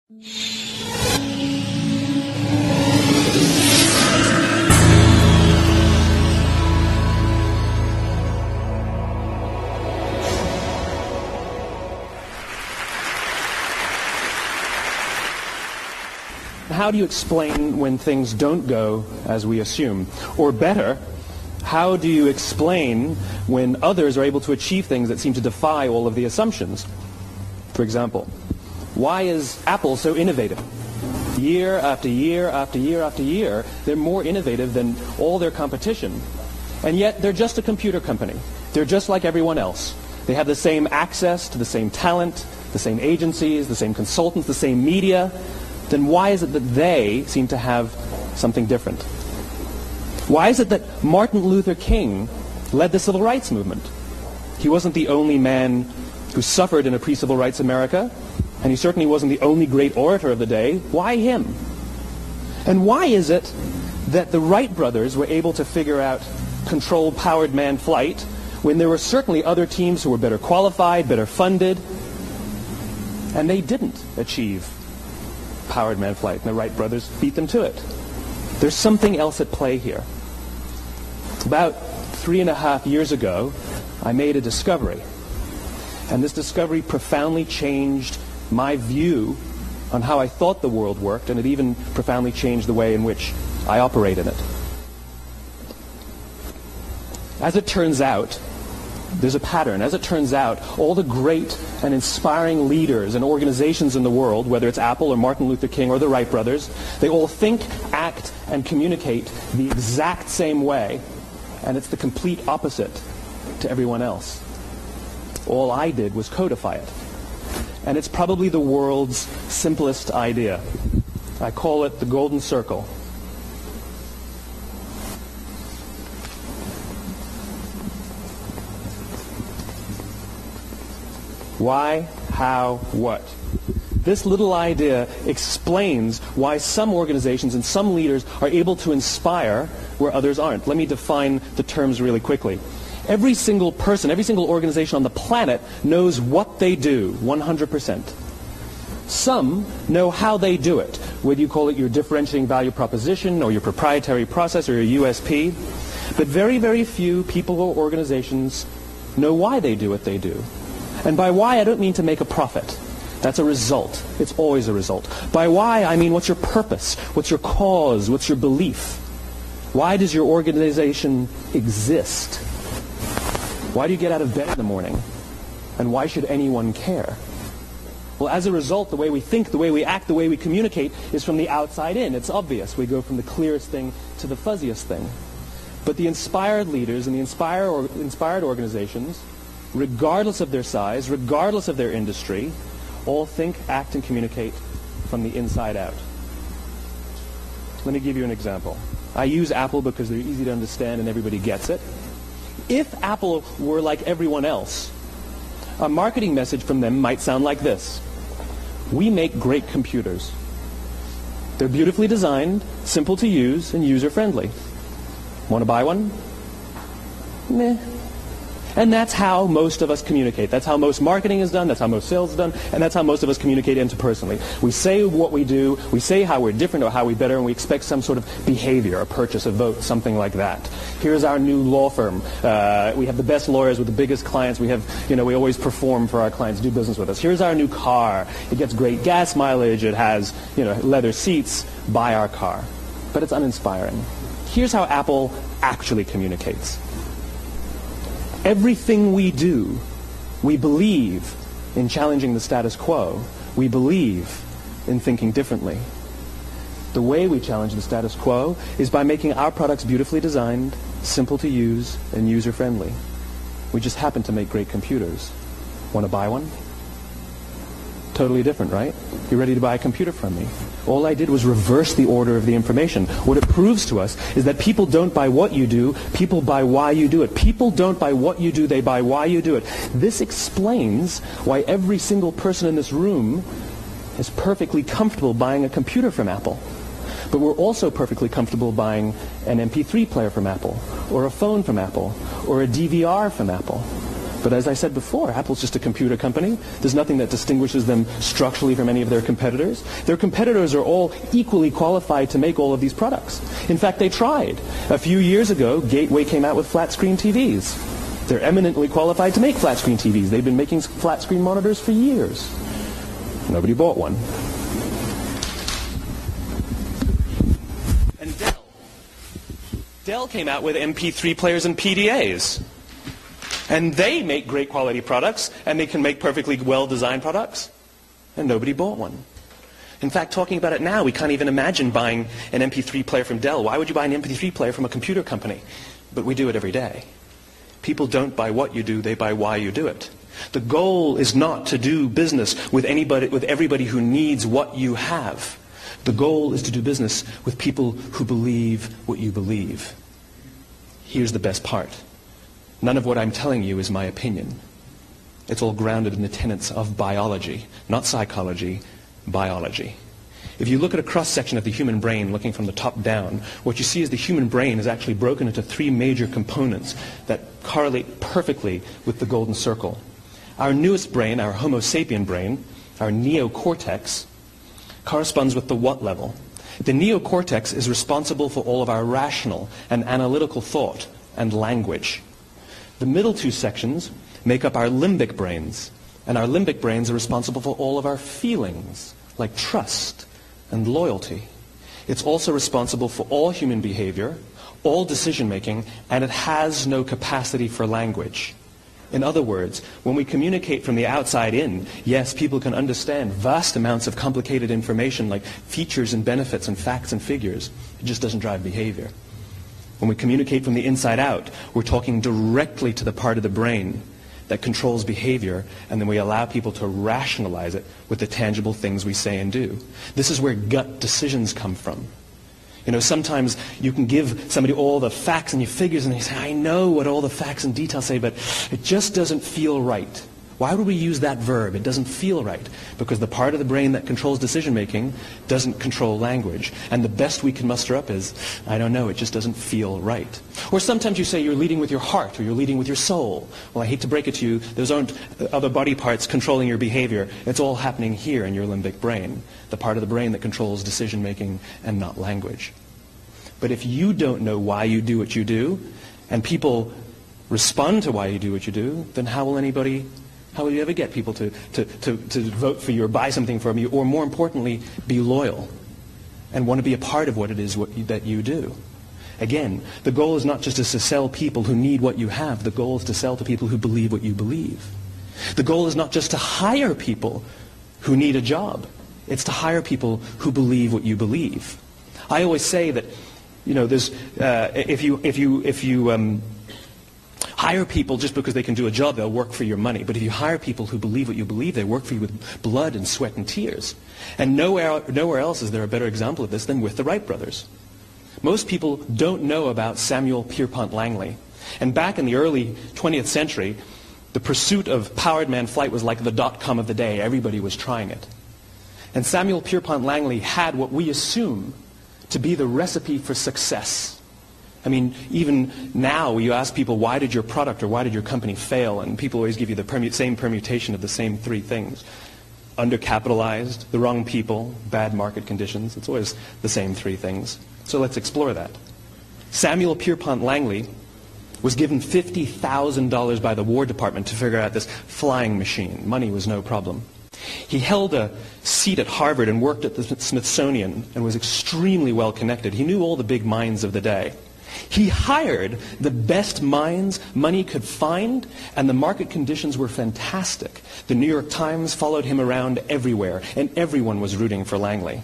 How do you explain when things don't go as we assume? Or better, how do you explain when others are able to achieve things that seem to defy all of the assumptions? For example, why is Apple so innovative? Year after year after year after year, they're more innovative than all their competition. And yet, they're just a computer company. They're just like everyone else. They have the same access to the same talent, the same agencies, the same consultants, the same media. Then why is it that they seem to have something different? Why is it that Martin Luther King led the civil rights movement? He wasn't the only man who suffered in a pre-civil rights America, and he certainly wasn't the only great orator of the day. Why him? And why is it that the Wright brothers were able to figure out controlled powered manned flight when there were certainly other teams who were better qualified, better funded, and they didn't achieve powered manned flight, and the Wright brothers beat them to it? There's something else at play here. About 3.5 years ago, I made a discovery, and this discovery profoundly changed my view on how I thought the world worked, and it even profoundly changed the way in which I operate in it. As it turns out, there's a pattern. As it turns out, all the great and inspiring leaders and organizations in the world, whether it's Apple or Martin Luther King or the Wright brothers, they all think, act, and communicate the exact same way, and it's the complete opposite to everyone else. All I did was codify it. And it's probably the world's simplest idea. I call it the golden circle. Why, how, what? This little idea explains why some organizations and some leaders are able to inspire where others aren't. Let me define the terms really quickly. Every single person, every single organization on the planet knows what they do, 100%. Some know how they do it, whether you call it your differentiating value proposition or your proprietary process or your USP. But very, very few people or organizations know why they do what they do. And by why, I don't mean to make a profit. That's a result. It's always a result. By why, I mean what's your purpose? What's your cause? What's your belief? Why does your organization exist? Why do you get out of bed in the morning? And why should anyone care? Well, as a result, the way we think, the way we act, the way we communicate is from the outside in. It's obvious. We go from the clearest thing to the fuzziest thing. But the inspired leaders and the inspired organizations, regardless of their size, regardless of their industry, all think, act, and communicate from the inside out. Let me give you an example. I use Apple because they're easy to understand and everybody gets it. If Apple were like everyone else, a marketing message from them might sound like this. We make great computers. They're beautifully designed, simple to use, and user-friendly. Want to buy one? Meh. And that's how most of us communicate. That's how most marketing is done, that's how most sales is done, and that's how most of us communicate interpersonally. We say what we do, we say how we're different or how we're better, and we expect some sort of behavior, a purchase, a vote, something like that. Here's our new law firm. We have the best lawyers with the biggest clients. We always perform for our clients, do business with us. Here's our new car. It gets great gas mileage. It has, leather seats. Buy our car. But it's uninspiring. Here's how Apple actually communicates. Everything we do, we believe in challenging the status quo. We believe in thinking differently. The way we challenge the status quo is by making our products beautifully designed, simple to use, and user-friendly. We just happen to make great computers. Want to buy one? Totally different, right? You're ready to buy a computer from me. All I did was reverse the order of the information. What it proves to us is that people don't buy what you do, people buy why you do it. People don't buy what you do, they buy why you do it. This explains why every single person in this room is perfectly comfortable buying a computer from Apple. But we're also perfectly comfortable buying an MP3 player from Apple, or a phone from Apple, or a DVR from Apple. But as I said before, Apple's just a computer company. There's nothing that distinguishes them structurally from any of their competitors. Their competitors are all equally qualified to make all of these products. In fact, they tried. A few years ago, Gateway came out with flat-screen TVs. They're eminently qualified to make flat-screen TVs. They've been making flat-screen monitors for years. Nobody bought one. And Dell came out with MP3 players and PDAs. And they make great quality products, and they can make perfectly well-designed products, and nobody bought one. In fact, talking about it now, we can't even imagine buying an MP3 player from Dell. Why would you buy an MP3 player from a computer company? But we do it every day. People don't buy what you do, they buy why you do it. The goal is not to do business with everybody who needs what you have. The goal is to do business with people who believe what you believe. Here's the best part. None of what I'm telling you is my opinion. It's all grounded in the tenets of biology, not psychology, biology. If you look at a cross-section of the human brain, looking from the top down, what you see is the human brain is actually broken into three major components that correlate perfectly with the golden circle. Our newest brain, our Homo sapien brain, our neocortex, corresponds with the what level. The neocortex is responsible for all of our rational and analytical thought and language. The middle two sections make up our limbic brains, and our limbic brains are responsible for all of our feelings, like trust and loyalty. It's also responsible for all human behavior, all decision-making, and it has no capacity for language. In other words, when we communicate from the outside in, yes, people can understand vast amounts of complicated information like features and benefits and facts and figures. It just doesn't drive behavior. When we communicate from the inside out, we're talking directly to the part of the brain that controls behavior, and then we allow people to rationalize it with the tangible things we say and do. This is where gut decisions come from. You know, sometimes you can give somebody all the facts and your figures, and they say, I know what all the facts and details say, but it just doesn't feel right. Why would we use that verb? It doesn't feel right. Because the part of the brain that controls decision-making doesn't control language. And the best we can muster up is, I don't know, it just doesn't feel right. Or sometimes you say you're leading with your heart or you're leading with your soul. Well, I hate to break it to you, those aren't other body parts controlling your behavior. It's all happening here in your limbic brain, the part of the brain that controls decision-making and not language. But if you don't know why you do what you do, and people respond to why you do what you do, then how will you ever get people to vote for you or buy something from you, or more importantly, be loyal and want to be a part of what it is that you do? Again, the goal is not just to sell people who need what you have. The goal is to sell to people who believe what you believe. The goal is not just to hire people who need a job. It's to hire people who believe what you believe. I always say that, you know, there's if you hire people just because they can do a job, they'll work for your money. But if you hire people who believe what you believe, they work for you with blood and sweat and tears. And nowhere else is there a better example of this than with the Wright brothers. Most people don't know about Samuel Pierpont Langley. And back in the early 20th century, the pursuit of powered man flight was like the dot-com of the day. Everybody was trying it. And Samuel Pierpont Langley had what we assume to be the recipe for success. I mean, even now you ask people, why did your product or why did your company fail? And people always give you the same permutation of the same three things. Undercapitalized, the wrong people, bad market conditions. It's always the same three things. So let's explore that. Samuel Pierpont Langley was given $50,000 by the War Department to figure out this flying machine. Money was no problem. He held a seat at Harvard and worked at the Smithsonian and was extremely well connected. He knew all the big minds of the day. He hired the best minds money could find, and the market conditions were fantastic. The New York Times followed him around everywhere, and everyone was rooting for Langley.